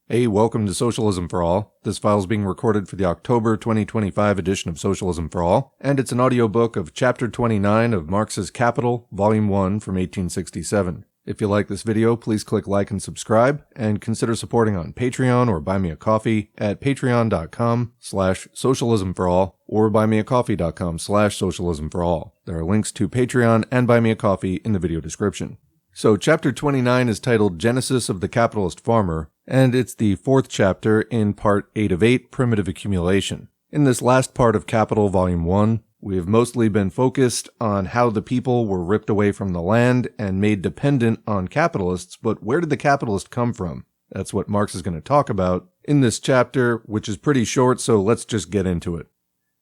Hey, welcome to Socialism for All. This file is being recorded for the October 2025 edition of Socialism for All, and it's an audiobook of Chapter 29 of Marx's Capital, Volume 1 from 1867. If you like this video, please click like and subscribe, and consider supporting on Patreon or Buy Me a Coffee at patreon.com/socialismforall or buymeacoffee.com/socialismforall. There are links to Patreon and Buy Me a Coffee in the video description. So Chapter 29 is titled Genesis of the Capitalist Farmer, and it's the fourth chapter in Part 8 of 8, Primitive Accumulation. In this last part of Capital, Volume 1, we have mostly been focused on how the people were ripped away from the land and made dependent on capitalists, but where did the capitalist come from? That's what Marx is going to talk about in this chapter, which is pretty short, so let's just get into it.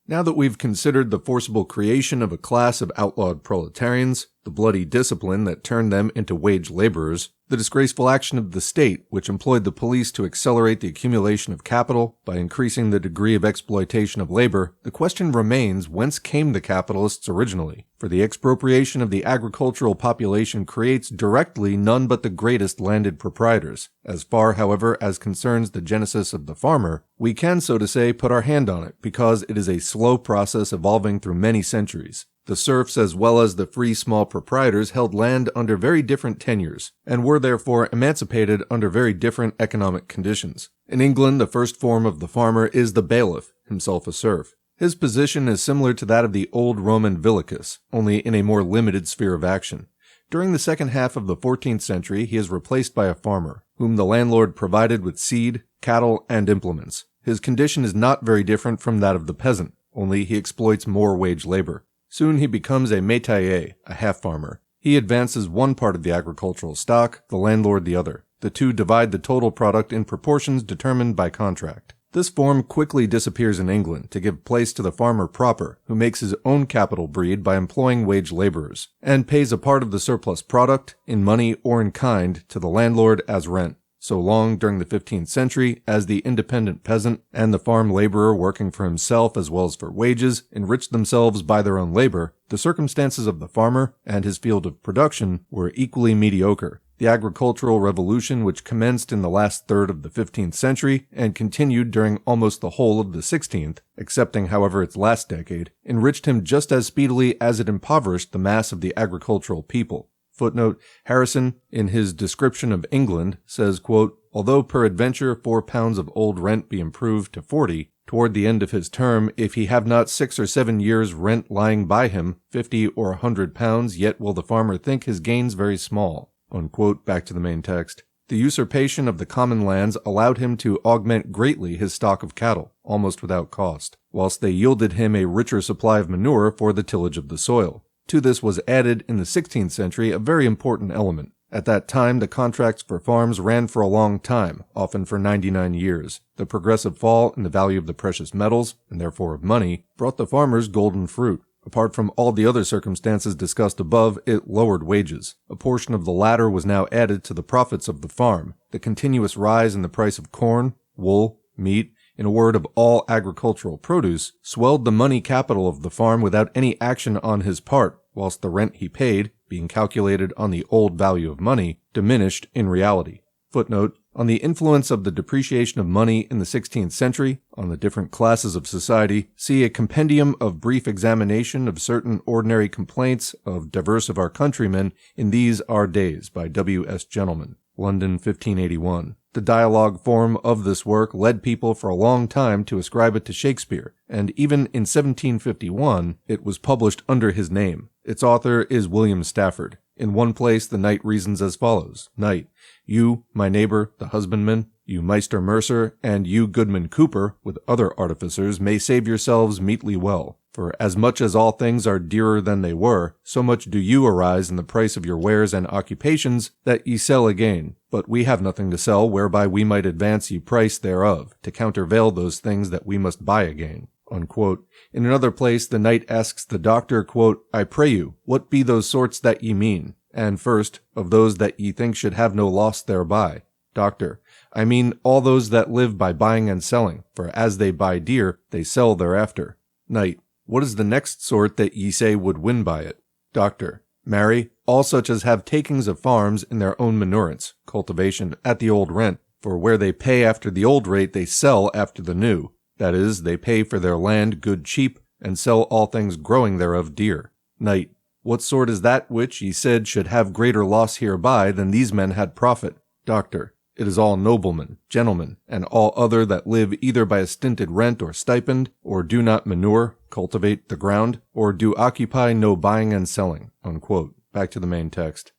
Now that we've considered the forcible creation of a class of outlawed proletarians, the bloody discipline that turned them into wage laborers, the disgraceful action of the state, which employed the police to accelerate the accumulation of capital by increasing the degree of exploitation of labor, the question remains, whence came the capitalists originally? For the expropriation of the agricultural population creates directly none but the greatest landed proprietors. As far, however, as concerns the genesis of the farmer, we can, so to say, put our hand on it, because it is a slow process evolving through many centuries. The serfs as well as the free small proprietors held land under very different tenures, and were therefore emancipated under very different economic conditions. In England, the first form of the farmer is the bailiff, himself a serf. His position is similar to that of the old Roman villicus, only in a more limited sphere of action. During the second half of the 14th century, he is replaced by a farmer, whom the landlord provided with seed, cattle, and implements. His condition is not very different from that of the peasant, only he exploits more wage labor. Soon he becomes a métayer, a half-farmer. He advances one part of the agricultural stock, the landlord the other. The two divide the total product in proportions determined by contract. This form quickly disappears in England to give place to the farmer proper, who makes his own capital breed by employing wage laborers, and pays a part of the surplus product, in money or in kind, to the landlord as rent. So long during the 15th century as the independent peasant and the farm laborer working for himself as well as for wages enriched themselves by their own labor, the circumstances of the farmer and his field of production were equally mediocre. The agricultural revolution, which commenced in the last third of the 15th century and continued during almost the whole of the 16th, excepting however its last decade, enriched him just as speedily as it impoverished the mass of the agricultural people. Footnote, Harrison, in his description of England, says, quote, although peradventure 4 pounds of old rent be improved to 40, toward the end of his term, if he have not 6 or 7 years' rent lying by him, 50 or 100 pounds, yet will the farmer think his gains very small. Unquote, back to the main text. The usurpation of the common lands allowed him to augment greatly his stock of cattle, almost without cost, whilst they yielded him a richer supply of manure for the tillage of the soil. To this was added in the 16th century a very important element. At that time, the contracts for farms ran for a long time, often for 99 years. The progressive fall in the value of the precious metals, and therefore of money, brought the farmers golden fruit. Apart from all the other circumstances discussed above, it lowered wages. A portion of the latter was now added to the profits of the farm. The continuous rise in the price of corn, wool, meat, in a word of all agricultural produce, swelled the money capital of the farm without any action on his part, whilst the rent he paid, being calculated on the old value of money, diminished in reality. Footnote, on the influence of the depreciation of money in the 16th century on the different classes of society, see a compendium of brief examination of certain ordinary complaints of divers of our countrymen in these our days by W. S. Gentleman, London, 1581. The dialogue form of this work led people for a long time to ascribe it to Shakespeare, and even in 1751 it was published under his name. Its author is William Stafford. In one place the knight reasons as follows. Knight, you, my neighbor, the husbandman, you Meister Mercer, and you Goodman Cooper, with other artificers, may save yourselves meetly well. For as much as all things are dearer than they were, so much do you arise in the price of your wares and occupations, that ye sell again. But we have nothing to sell whereby we might advance ye price thereof, to countervail those things that we must buy again. Unquote. In another place the knight asks the doctor, quote, I pray you, what be those sorts that ye mean? And first, of those that ye think should have no loss thereby. Doctor, I mean all those that live by buying and selling, for as they buy dear, they sell thereafter. Knight, what is the next sort that ye say would win by it? Doctor, marry, all such as have takings of farms in their own manurance, cultivation, at the old rent, For where they pay after the old rate, they sell after the new. That is, they pay for their land good cheap, and sell all things growing thereof dear. Knight. What sort is that which, ye said, should have greater loss hereby than these men had profit? Doctor. It is all noblemen, gentlemen, and all other that live either by a stinted rent or stipend, or do not manure, cultivate the ground, or do occupy no buying and selling." Unquote. Back to the main text.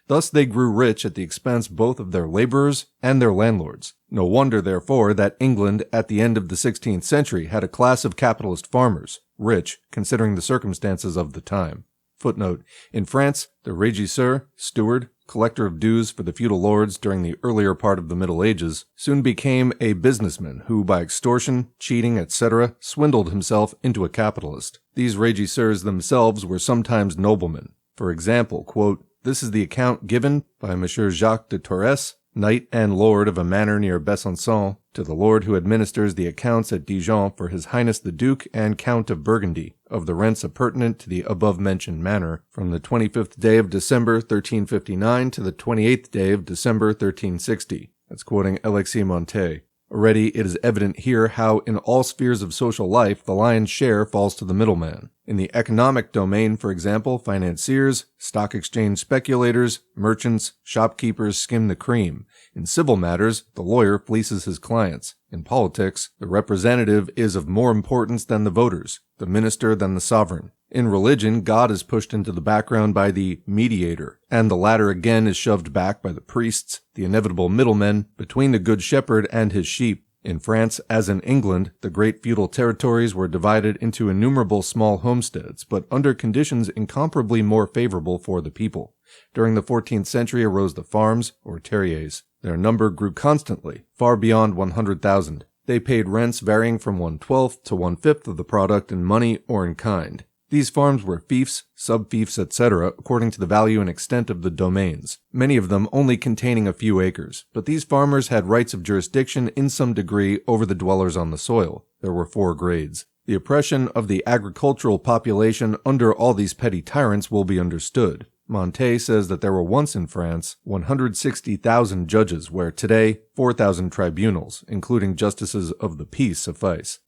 Thus they grew rich at the expense both of their laborers and their landlords. No wonder, therefore, that England at the end of the 16th century had a class of capitalist farmers, rich, considering the circumstances of the time. Footnote. In France, the régisseur, steward, collector of dues for the feudal lords during the earlier part of the Middle Ages, soon became a businessman who, by extortion, cheating, etc., swindled himself into a capitalist. These régisseurs themselves were sometimes noblemen. For example, quote, "This is the account given by Monsieur Jacques de Torres, knight and lord of a manor near Besançon, to the lord who administers the accounts at Dijon for his Highness the Duke and Count of Burgundy, of the rents appurtenant to the above-mentioned manor, from the 25th day of December 1359 to the 28th day of December 1360. That's quoting Alexis Montet. Already it is evident here how in all spheres of social life the lion's share falls to the middleman. In the economic domain, for example, financiers, stock exchange speculators, merchants, shopkeepers skim the cream. In civil matters, the lawyer fleeces his clients. In politics, the representative is of more importance than the voters, the minister than the sovereign. In religion, God is pushed into the background by the mediator, and the latter again is shoved back by the priests, the inevitable middlemen, between the good shepherd and his sheep. In France, as in England, the great feudal territories were divided into innumerable small homesteads, but under conditions incomparably more favorable for the people. During the 14th century arose the farms, or terriers. Their number grew constantly, far beyond 100,000. They paid rents varying from 1/12 to 1/5 of the product in money or in kind. These farms were fiefs, sub-fiefs, etc., according to the value and extent of the domains, many of them only containing a few acres. But these farmers had rights of jurisdiction in some degree over the dwellers on the soil. There were 4 grades. The oppression of the agricultural population under all these petty tyrants will be understood. Montet says that there were once in France 160,000 judges, where today 4,000 tribunals, including justices of the peace, suffice.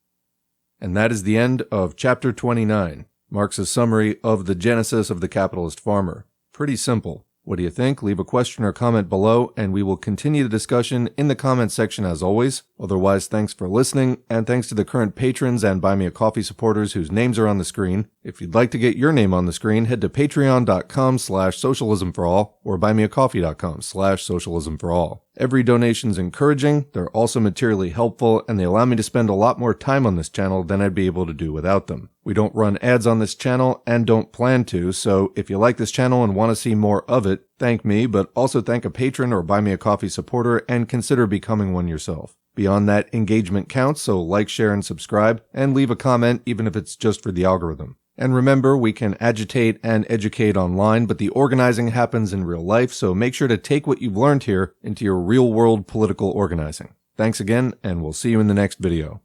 And that is the end of Chapter 29. Marx's summary of the genesis of the capitalist farmer. Pretty simple. What do you think? Leave a question or comment below, and we will continue the discussion in the comment section as always. Otherwise, thanks for listening, and thanks to the current patrons and Buy Me a Coffee supporters whose names are on the screen. If you'd like to get your name on the screen, head to patreon.com/socialismforall or buymeacoffee.com/socialismforall. Every donation's encouraging, they're also materially helpful, and they allow me to spend a lot more time on this channel than I'd be able to do without them. We don't run ads on this channel and don't plan to, so if you like this channel and want to see more of it, thank me, but also thank a patron or Buy Me a Coffee supporter and consider becoming one yourself. Beyond that, engagement counts, so like, share, and subscribe, and leave a comment even if it's just for the algorithm. And remember, we can agitate and educate online, but the organizing happens in real life, so make sure to take what you've learned here into your real-world political organizing. Thanks again, and we'll see you in the next video.